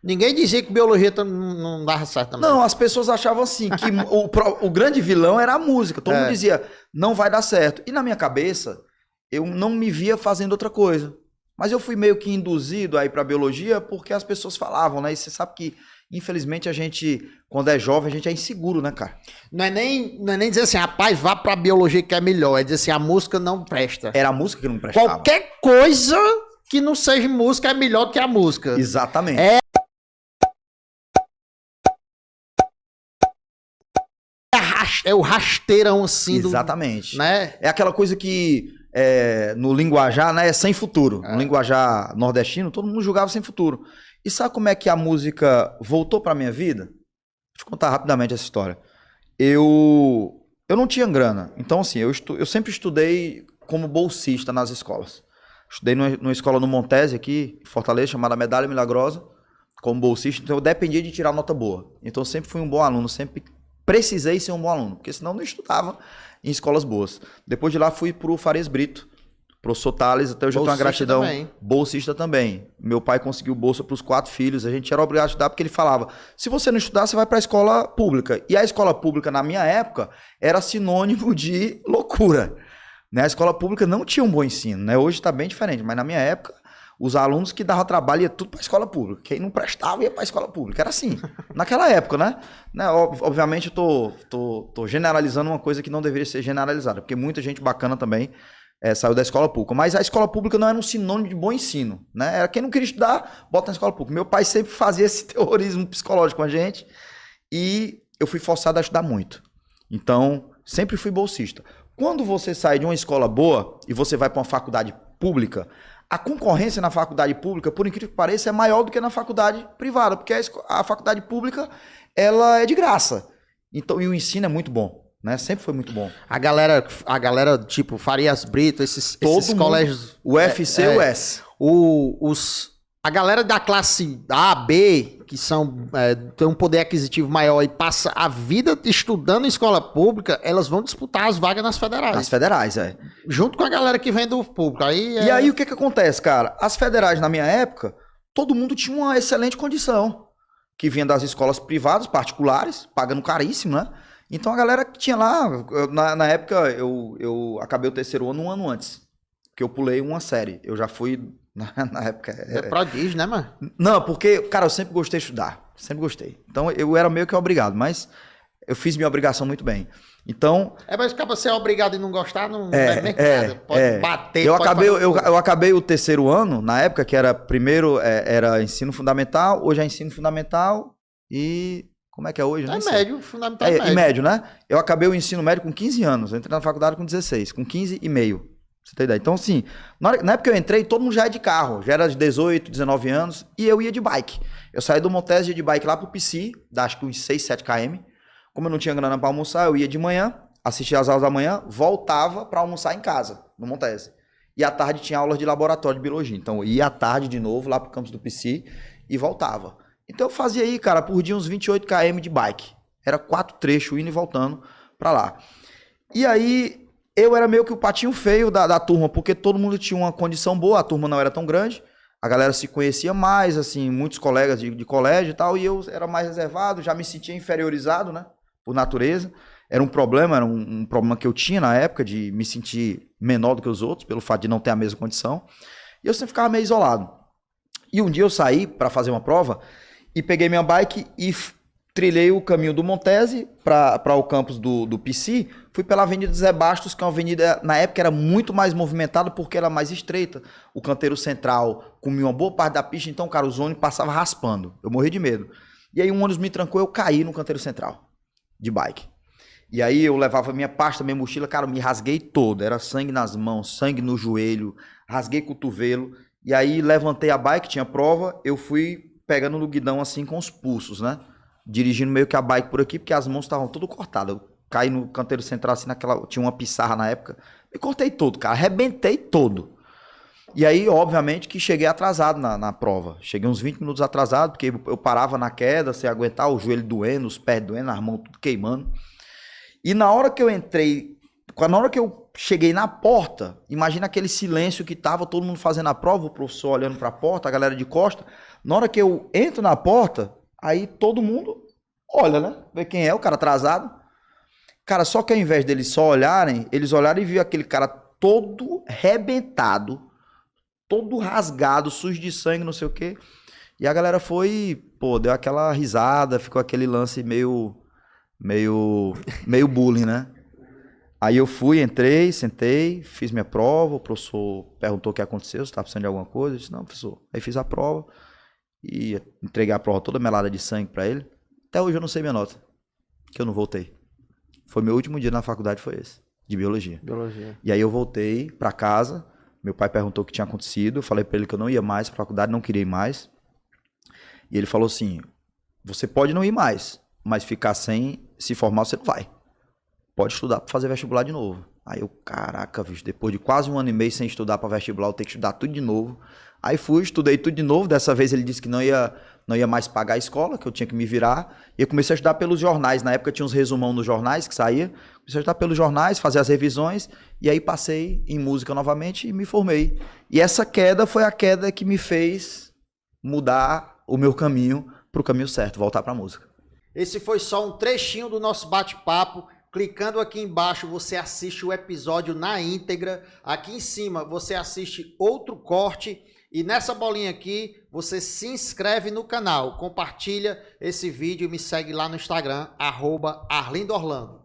Ninguém dizia que biologia não dava certo também. Não, as pessoas achavam assim, que o grande vilão era a música. Todo mundo dizia, não vai dar certo. E na minha cabeça, eu não me via fazendo outra coisa. Mas eu fui meio que induzido aí pra biologia porque as pessoas falavam, né? E você sabe que, infelizmente, a gente, quando é jovem, a gente é inseguro, né, cara? Não é nem dizer assim, rapaz, vá pra biologia que é melhor. É dizer assim, a música não presta. Era a música que não prestava. Qualquer coisa que não seja música é melhor do que a música. Exatamente. É o rasteirão assim. Exatamente. Né? É aquela coisa que no linguajar, né, é sem futuro. No linguajar nordestino, todo mundo julgava sem futuro. E sabe como é que a música voltou pra minha vida? Deixa eu contar rapidamente essa história. Eu não tinha grana. Então, assim, eu sempre estudei como bolsista nas escolas. Estudei numa escola no Montese, aqui em Fortaleza, chamada Medalha Milagrosa, como bolsista. Então, eu dependia de tirar nota boa. Então, eu sempre fui um bom aluno, sempre precisei ser um bom aluno, porque senão eu não estudava em escolas boas. Depois de lá, fui pro Farias Brito, professor Thales, até hoje eu tenho uma gratidão. Também. Bolsista também. Meu pai conseguiu bolsa para os 4 filhos, a gente era obrigado a estudar porque ele falava, se você não estudar, você vai para a escola pública. E a escola pública, na minha época, era sinônimo de loucura. Né? A escola pública não tinha um bom ensino, né? Hoje está bem diferente, mas na minha época, os alunos que davam trabalho ia tudo para a escola pública. Quem não prestava ia para a escola pública. Era assim, naquela época, né? Obviamente eu tô generalizando uma coisa que não deveria ser generalizada, porque muita gente bacana também saiu da escola pública. Mas a escola pública não era um sinônimo de bom ensino, né? Era quem não queria estudar, bota na escola pública. Meu pai sempre fazia esse terrorismo psicológico com a gente e eu fui forçado a estudar muito. Então, sempre fui bolsista. Quando você sai de uma escola boa e você vai para uma faculdade pública, a concorrência na faculdade pública, por incrível que pareça, é maior do que na faculdade privada, porque a faculdade pública, ela é de graça. Então, e o ensino é muito bom, né? Sempre foi muito bom. A galera tipo, Farias Brito, esses colégios... O UFC e o S. A galera da classe A, B, que tem um poder aquisitivo maior e passa a vida estudando em escola pública, elas vão disputar as vagas nas federais. Nas federais, Junto com a galera que vem do público. E aí o que acontece, cara? As federais, na minha época, todo mundo tinha uma excelente condição. Que vinha das escolas privadas, particulares, pagando caríssimo, né? Então a galera que tinha lá, na época eu acabei o terceiro ano um ano antes. Porque eu pulei uma série. Eu já fui... Na época... É prodígio, né, mano? Não, porque, cara, eu sempre gostei de estudar. Sempre gostei. Então, eu era meio que obrigado, mas eu fiz minha obrigação muito bem. Então... mas acaba ser obrigado e não gostar, não é nem nada. Pode bater, eu acabei o terceiro ano, na época, que era primeiro era ensino fundamental, hoje é ensino fundamental e... Como é que é hoje? É médio, fundamental médio. E médio, né? Eu acabei o ensino médio com 15 anos. Eu entrei na faculdade com 16, com 15 e meio. Você tem ideia? Então, assim, na época que eu entrei, todo mundo já é de carro. Já era de 18, 19 anos. E eu ia de bike. Eu saí do Montese, ia de bike lá pro PC, acho que uns 6, 7 km. Como eu não tinha grana pra almoçar, eu ia de manhã, assistia as aulas da manhã, voltava pra almoçar em casa, no Montese. E à tarde tinha aulas de laboratório de biologia. Então, eu ia à tarde de novo lá pro campus do PC e voltava. Então, eu fazia aí, cara, por dia uns 28 km de bike. Era 4 trechos indo e voltando pra lá. E aí... Eu era meio que o patinho feio da turma, porque todo mundo tinha uma condição boa, a turma não era tão grande, a galera se conhecia mais, assim, muitos colegas de colégio e tal, e eu era mais reservado, já me sentia inferiorizado, né, por natureza. Era um problema que eu tinha na época, de me sentir menor do que os outros, pelo fato de não ter a mesma condição, e eu sempre ficava meio isolado. E um dia eu saí para fazer uma prova, e peguei minha bike e trilhei o caminho do Montese para o campus do PC, fui pela Avenida Zé Bastos, que é uma avenida, na época, era muito mais movimentada porque era mais estreita. O canteiro central comia uma boa parte da pista, então, cara, os ônibus passavam raspando. Eu morri de medo. E aí um ônibus me trancou, eu caí no canteiro central, de bike. E aí eu levava minha pasta, minha mochila, cara, eu me rasguei todo. Era sangue nas mãos, sangue no joelho, rasguei cotovelo. E aí levantei a bike, tinha prova, eu fui pegando no guidão assim com os pulsos, né? Dirigindo meio que a bike por aqui, porque as mãos estavam tudo cortadas. Eu caí no canteiro central, assim, tinha uma pissarra na época. Me cortei todo, cara, arrebentei todo. E aí, obviamente, que cheguei atrasado na prova. Cheguei uns 20 minutos atrasado, porque eu parava na queda, sem aguentar, o joelho doendo, os pés doendo, as mãos tudo queimando. E na hora que eu entrei, na hora que eu cheguei na porta, imagina aquele silêncio que tava todo mundo fazendo a prova, o professor olhando pra porta, a galera de costa. Na hora que eu entro na porta, aí todo mundo olha, né? Vê quem é, o cara atrasado. Cara, só que ao invés deles só olharem, eles olharam e viram aquele cara todo rebentado, todo rasgado, sujo de sangue, não sei o quê. E a galera foi, pô, deu aquela risada, ficou aquele lance meio bullying, né? Aí eu fui, entrei, sentei, fiz minha prova, o professor perguntou o que aconteceu, se estava precisando de alguma coisa. Eu disse, não, professor. Aí fiz a prova e entreguei a prova toda melada de sangue pra ele. Até hoje eu não sei minha nota, que eu não voltei. Foi meu último dia na faculdade, foi esse, de biologia. E aí eu voltei pra casa, meu pai perguntou o que tinha acontecido, eu falei pra ele que eu não ia mais pra faculdade, não queria ir mais. E ele falou assim, você pode não ir mais, mas ficar sem se formar você não vai. Pode estudar pra fazer vestibular de novo. Aí eu, caraca, bicho, depois de quase 1 ano e meio sem estudar pra vestibular, eu tenho que estudar tudo de novo. Aí fui, estudei tudo de novo. Dessa vez ele disse que não ia mais pagar a escola, que eu tinha que me virar. E eu comecei a estudar pelos jornais. Na época tinha uns resumão nos jornais que saía. Comecei a estudar pelos jornais, fazer as revisões. E aí passei em música novamente e me formei. E essa queda foi a queda que me fez mudar o meu caminho pro caminho certo, voltar pra música. Esse foi só um trechinho do nosso bate-papo. Clicando aqui embaixo, você assiste o episódio na íntegra. Aqui em cima, você assiste outro corte. E nessa bolinha aqui, você se inscreve no canal. Compartilha esse vídeo e me segue lá no Instagram, @ArlindoOrlando.